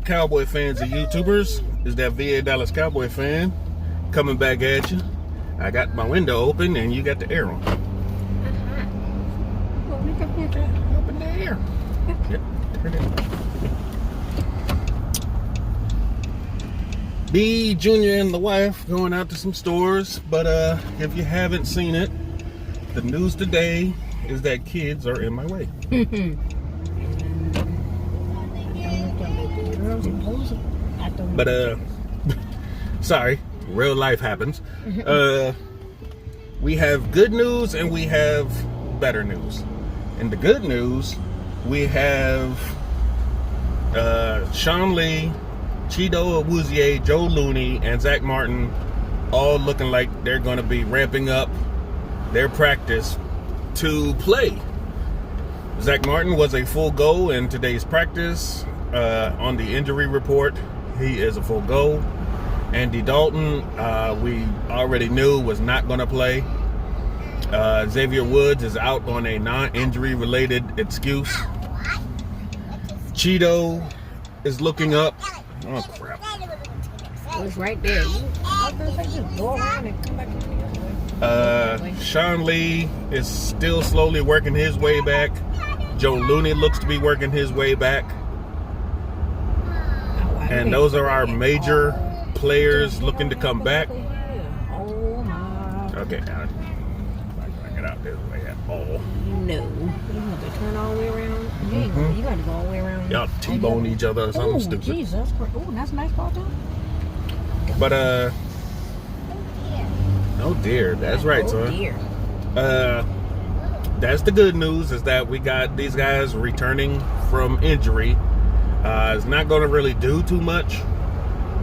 Cowboy fans and YouTubers? Is that VA Dallas Cowboy fan coming back at you? I got my window open and you got the air on. Open the air. Yep, turn it on. B Junior and the wife going out to some stores, but if you haven't seen it, the news today is that kids are in my way. But sorry, real life happens. We have good news and we have better news. And the good news, we have Sean Lee, Chido Awuzie, Joe Looney, and Zach Martin all looking like they're going to be ramping up their practice to play. Zach Martin was a full go in today's practice. On the injury report, he is a full go. Andy Dalton, we already knew was not going to play. Xavier Woods is out on a non-injury related excuse. Chido is looking up. Oh crap! It was right there. Just go around and come back to the other way. Sean Lee is still slowly working his way back. Joe Looney looks to be working his way back. And those are our major players looking to come back. Oh my. Okay, now I get out this way at all. No. You have to turn all the way around. You got to go all the way around. Y'all T-bone each other or something stupid. Jesus. Oh, that's a nice ball too. But oh dear, that's right, son. Dear. That's the good news, is that we got these guys returning from injury. It's not going to really do too much,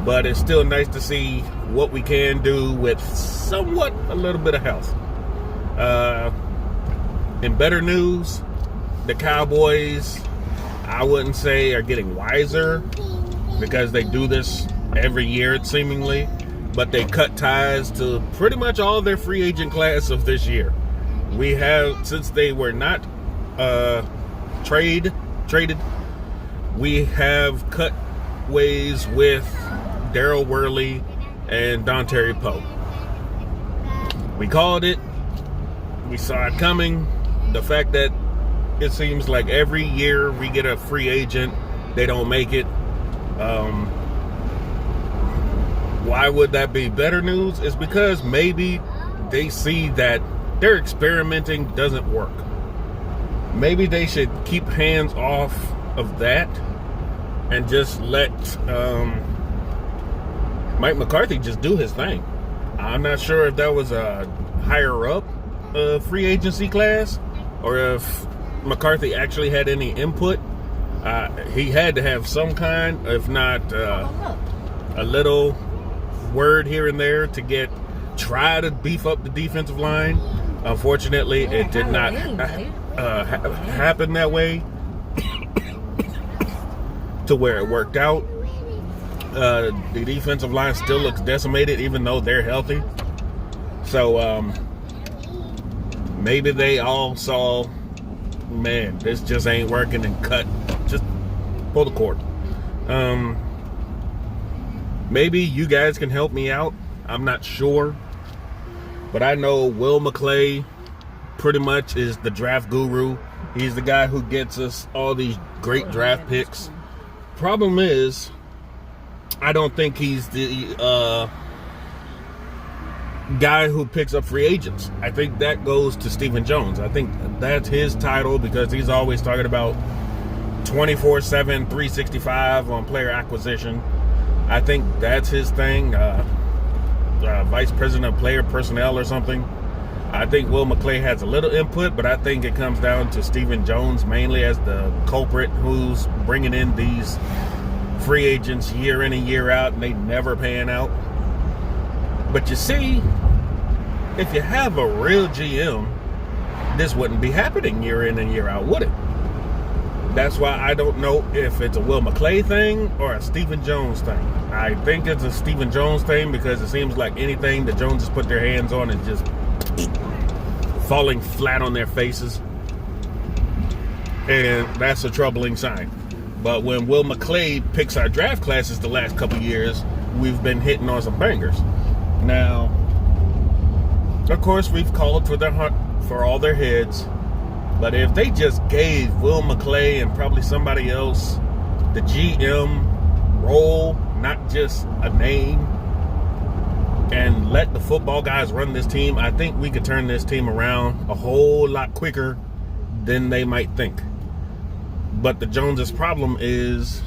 but it's still nice to see what we can do with somewhat a little bit of health. In better news, the Cowboys, I wouldn't say are getting wiser, because they do this every year seemingly, but they cut ties to pretty much all their free agent class of this year. We have, since they were not traded, we have cut ways with Daryl Worley and Dontari Poe. We called it. We saw it coming. The fact that it seems like every year we get a free agent, they don't make it. Why would that be better news? It's because maybe they see that their experimenting doesn't work. Maybe they should keep hands off of that and just let Mike McCarthy just do his thing. I'm not sure if that was a higher up free agency class, or if McCarthy actually had any input. He had to have some kind, if not a little word here and there to try to beef up the defensive line. Unfortunately, it did not happen that way to where it worked out. The defensive line still looks decimated, even though they're healthy. So maybe they all saw, man, this just ain't working, and just pull the cord. Maybe you guys can help me out. I'm not sure, but I know Will McClay pretty much is the draft guru. He's the guy who gets us all these great draft picks. Problem is, I don't think he's the guy who picks up free agents. I think that goes to Stephen Jones. I think that's his title, because he's always talking about 24/7, 365 on player acquisition. I think that's his thing. Vice President of Player Personnel or something. I think Will McClay has a little input, but I think it comes down to Stephen Jones mainly as the culprit, who's bringing in these free agents year in and year out, and they never pan out. But you see, if you have a real GM, this wouldn't be happening year in and year out, would it? That's why I don't know if it's a Will McClay thing or a Stephen Jones thing. I think it's a Stephen Jones thing, because it seems like anything the Joneses put their hands on is just falling flat on their faces. And that's a troubling sign. But when Will McClay picks our draft classes the last couple years, we've been hitting on some bangers. Now, of course, we've called for all their heads. But if they just gave Will McClay and probably somebody else the GM role, not just a name, and let the football guys run this team, I think we could turn this team around a whole lot quicker than they might think. But the Joneses' problem is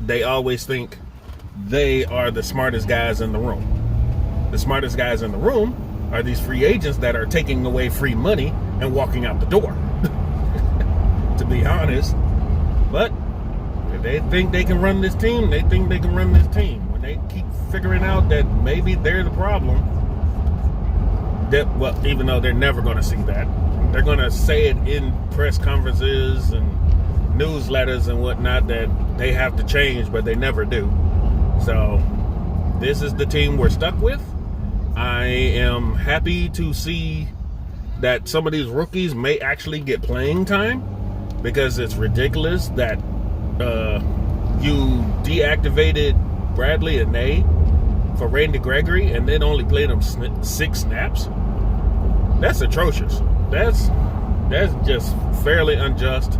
they always think they are the smartest guys in the room. The smartest guys in the room are these free agents that are taking away free money and walking out the door, to be honest. But if they think they can run this team, they think they can run this team. When they keep figuring out that maybe they're the problem, even though they're never going to see that, they're going to say it in press conferences and newsletters and whatnot that they have to change, but they never do. So this is the team we're stuck with. I am happy to see that some of these rookies may actually get playing time, because it's ridiculous that you deactivated Bradley and Nay for Randy Gregory and then only played him 6 snaps. That's atrocious. That's just fairly unjust,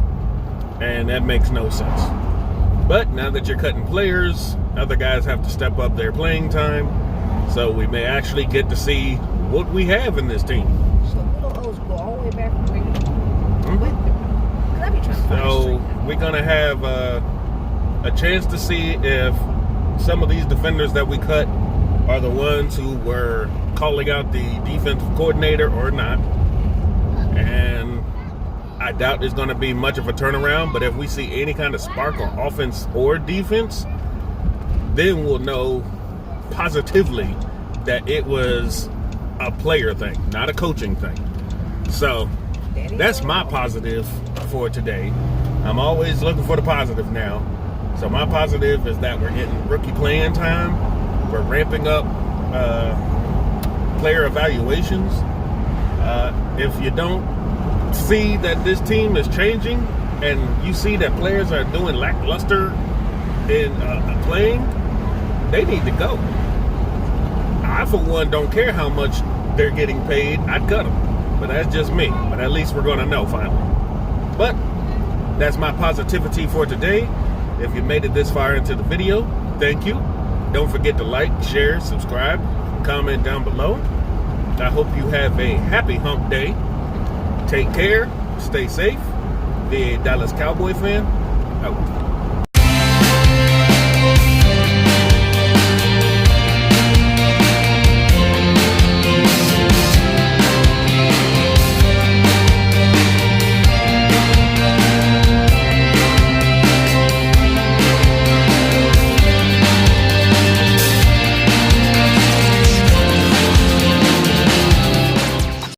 and that makes no sense. But now that you're cutting players, other guys have to step up their playing time, so we may actually get to see what we have in this team. So little O's go all the way back from So we're going to have a chance to see if some of these defenders that we cut are the ones who were calling out the defensive coordinator or not. And I doubt there's going to be much of a turnaround, but if we see any kind of spark on offense or defense, then we'll know positively that it was a player thing, not a coaching thing. So that's my positive for today. I'm always looking for the positive now. So my positive is that we're getting rookie playing time. We're ramping up player evaluations. If you don't see that this team is changing and you see that players are doing lackluster in playing, they need to go. I, for one, don't care how much they're getting paid. I'd cut them. But that's just me. But at least we're going to know finally. But that's my positivity for today. If you made it this far into the video, thank you. Don't forget to like, share, subscribe, comment down below. I hope you have a happy hump day. Take care. Stay safe. The Dallas Cowboy fan, out.